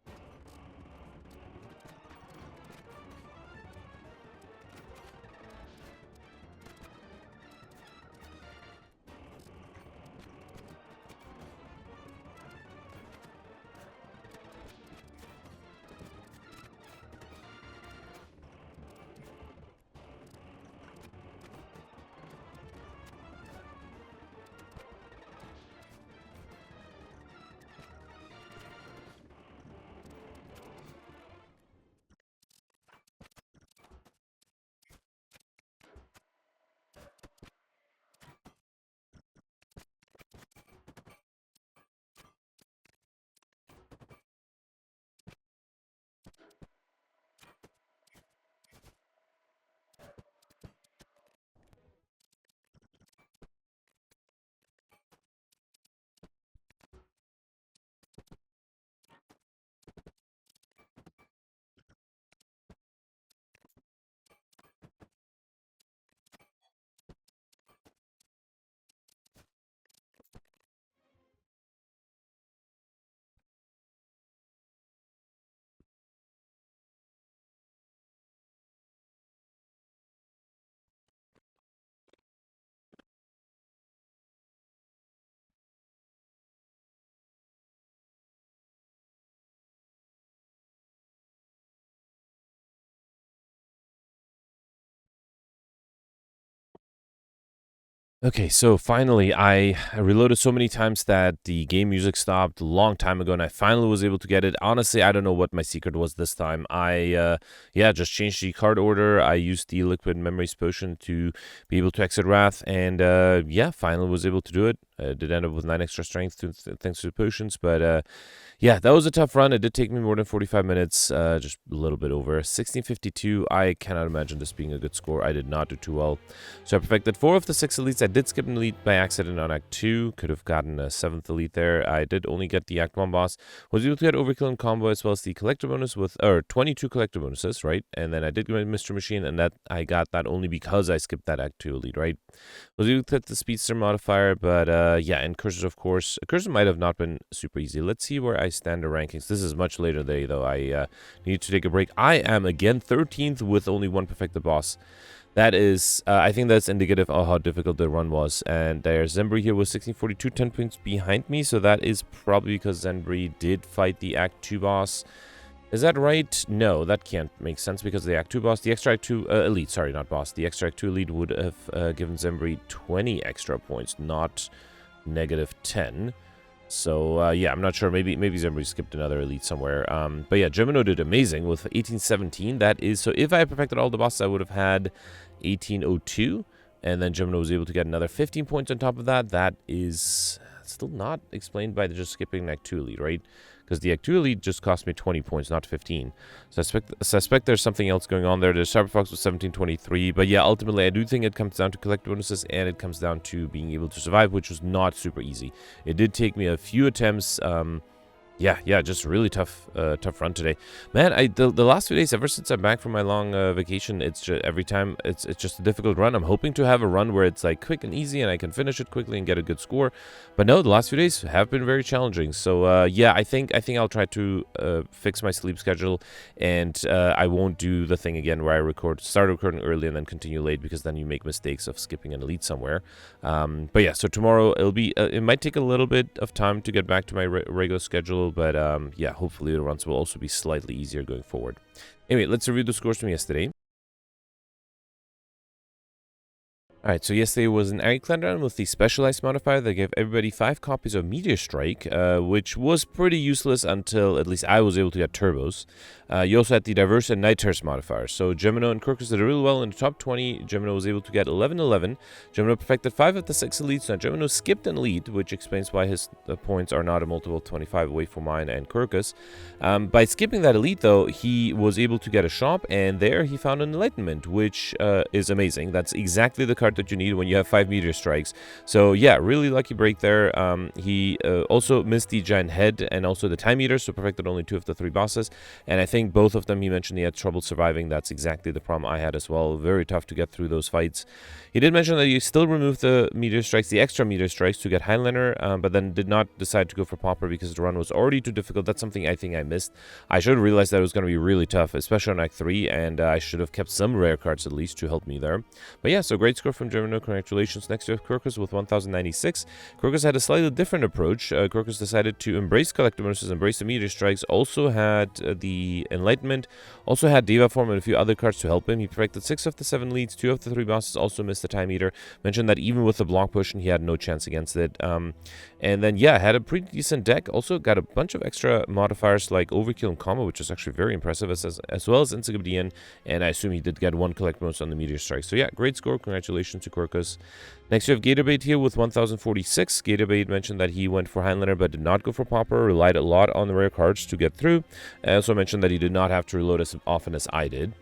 Okay, so finally, I reloaded so many times that the game music stopped a long time ago, and I finally was able to get it. Honestly, I don't know what my secret was this time. Yeah, just changed the card order. I used the liquid memories potion to be able to exit Wrath, and yeah, finally was able to do it. I did end up with 9 extra strength thanks to the potions, but yeah, that was a tough run. It did take me more than 45 minutes, just a little bit over. 1652, I cannot imagine this being a good score. I did not do too well. So I perfected 4 of the 6 elites. I did skip an elite by accident on Act 2. Could have gotten a 7th elite there. I did only get the Act 1 boss. Was able to get Overkill and Combo as well as the collector bonus with, 22 collector bonuses, right? And then I did get Mr. Machine, and that I got that only because I skipped that Act 2 elite, right? Was able to hit the Speedster modifier, but yeah, and Cursors, of course. Cursor might have not been super easy. Let's see where I stand in rankings. This is much later today, though. I need to take a break. I am, again, 13th with only 1 perfected boss. That is, I think that's indicative of how difficult the run was. And there's Zembri here with 1642, 10 points behind me. So that is probably because Zembri did fight the Act 2 boss. Is that right? No, that can't make sense because the Act 2 boss, the extra Act 2 elite, sorry, not boss. The extra Act 2 elite would have given Zembri 20 extra points, not negative 10. So, yeah, I'm not sure. Maybe Zembri skipped another elite somewhere. But yeah, Gemino did amazing with 1817. That is, so if I had perfected all the bosses, I would have had 1802. And then Gemino was able to get another 15 points on top of that. That is still not explained by just skipping Act 2 elite, right? Because the Act 2 elite just cost me 20 points, not 15. So I suspect there's something else going on there. There's Cyberfox with 1723. But yeah, ultimately, I do think it comes down to collect bonuses, and it comes down to being able to survive, which was not super easy. It did take me a few attempts. Yeah, just a really tough run today, man. The last few days, ever since I'm back from my long vacation, it's just every time it's just a difficult run. I'm hoping to have a run where it's like quick and easy, and I can finish it quickly and get a good score. But no, the last few days have been very challenging. So yeah, I think I'll try to fix my sleep schedule, and I won't do the thing again where I start recording early and then continue late, because then you make mistakes of skipping an elite somewhere. But yeah, so tomorrow it might take a little bit of time to get back to my regular schedule. But yeah, hopefully the runs will also be slightly easier going forward. Anyway, let's review the scores from yesterday. Alright, so yesterday was an Airy Clan with the Specialized modifier that gave everybody 5 copies of Meteor Strike, which was pretty useless until at least I was able to get turbos. You also had the Diverse and Night Terrorist modifiers. So Gemino and Crocus did really well in the top 20. Gemino was able to get 11-11. Gemino perfected 5 of the 6 elites. Now Gemino skipped an elite, which explains why his points are not a multiple of 25 away from mine and Crocus. By skipping that elite, though, he was able to get a shop, and there he found an Enlightenment, which is amazing. That's exactly the card that you need when you have 5 Meteor Strikes. So yeah, really lucky break there. He also missed the Giant Head and also the Time Eater, so perfected only 2 of the 3 bosses. And I think both of them, he mentioned he had trouble surviving. That's exactly the problem I had as well. Very tough to get through those fights. He did mention that he still removed the Meteor Strikes, the extra Meteor Strikes, to get Highlander, but then did not decide to go for Pauper because the run was already too difficult. That's something I think I missed. I should have realized that it was going to be really tough, especially on Act 3, and I should have kept some rare cards at least to help me there. But yeah, so great score from Gemino. Congratulations. Next, we have Crocus with 1096. Crocus had a slightly different approach. Crocus decided to embrace collector bonuses, embrace the Meteor Strikes, also had the Enlightenment, also had Deva Form and a few other cards to help him. He perfected 6 of the 7 leads, 2 of the 3 bosses, also missed the Time Eater. Mentioned that even with the block potion, he had no chance against it. And then, yeah, had a pretty decent deck. Also got a bunch of extra modifiers like Overkill and Combo, which is actually very impressive, as well as Encyclopedian. And I assume he did get 1 collect bonus on the Meteor Strike. So yeah, great score. Congratulations to Crocus. Next, we have Gatorbait here with 1046. Gatorbait mentioned that he went for Highlander but did not go for Pauper, relied a lot on the rare cards to get through. I also mentioned that he did not have to reload as often as I did.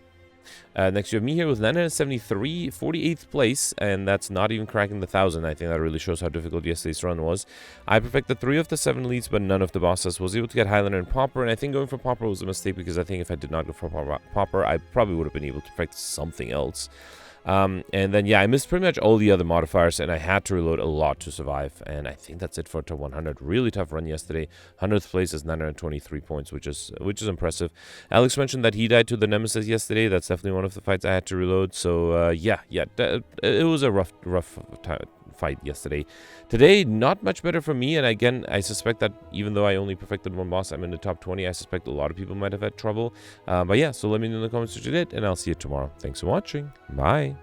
Next, you have me here with 973, 48th place, and that's not even cracking the 1,000. I think that really shows how difficult yesterday's run was. I perfected 3 of the 7 leads, but none of the bosses. Was able to get Highlander and Pauper, and I think going for Pauper was a mistake because I think if I did not go for Pauper, I probably would have been able to perfect something else. And then, yeah, I missed pretty much all the other modifiers, and I had to reload a lot to survive. And I think that's it for top 100. Really tough run yesterday. 100th place is 923 points, which is impressive. Alex mentioned that he died to the Nemesis yesterday. That's definitely one of the fights I had to reload. So, yeah, it was a rough fight yesterday. Today, not much better for me, and again, I suspect that even though I only perfected 1 boss, I'm in the top 20. I suspect a lot of people might have had trouble. But yeah, so let me know in the comments what you did, and I'll see you tomorrow. Thanks for watching. Bye.